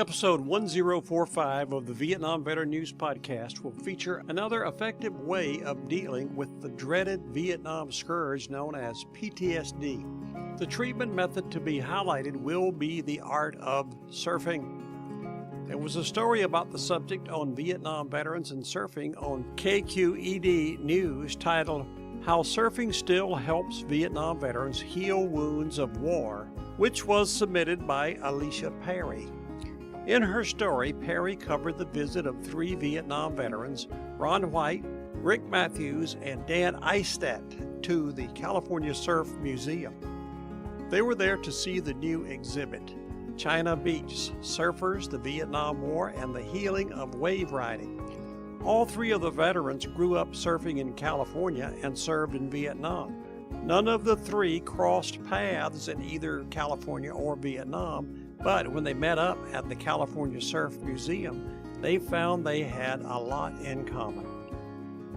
Episode 1045 of the Vietnam Veteran News Podcast will feature another effective way of dealing with the dreaded Vietnam scourge known as PTSD. The treatment method to be highlighted will be the art of surfing. There was a story about the subject on Vietnam veterans and surfing on KQED News titled, How Surfing Still Helps Vietnam Veterans Heal Wounds of War, which was submitted by Alicia Perry. In her story, Perry covered the visit of 3 Vietnam veterans, Ron White, Rick Matthews, and Dan Eistat, to the California Surf Museum. They were there to see the new exhibit, China Beach, Surfers, the Vietnam War, and the Healing of Wave Riding. All 3 of the veterans grew up surfing in California and served in Vietnam. None of the 3 crossed paths in either California or Vietnam, but when they met up at the California Surf Museum, they found they had a lot in common.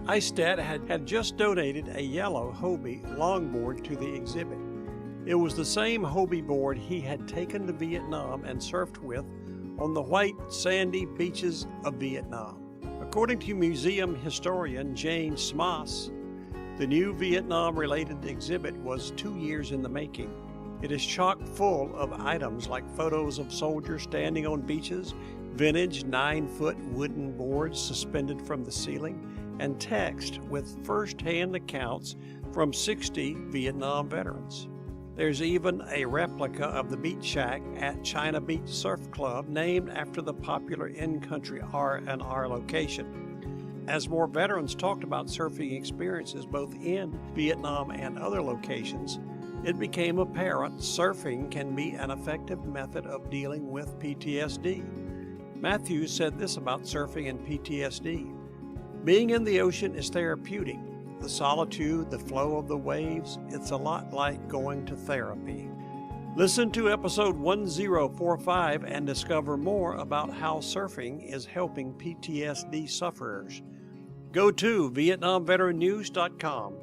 Eistat had just donated a yellow Hobie longboard to the exhibit. It was the same Hobie board he had taken to Vietnam and surfed with on the white, sandy beaches of Vietnam. According to museum historian Jane Smaas, the new Vietnam-related exhibit was 2 years in the making. It is chock full of items like photos of soldiers standing on beaches, vintage 9-foot wooden boards suspended from the ceiling, and text with first-hand accounts from 60 Vietnam veterans. There's even a replica of the beach shack at China Beach Surf Club named after the popular in-country R&R location. As more veterans talked about surfing experiences both in Vietnam and other locations, it became apparent surfing can be an effective method of dealing with PTSD. Matthews said this about surfing and PTSD. Being in the ocean is therapeutic. The solitude, the flow of the waves, it's a lot like going to therapy. Listen to episode 1045 and discover more about how surfing is helping PTSD sufferers. Go to VietnamVeteranNews.com.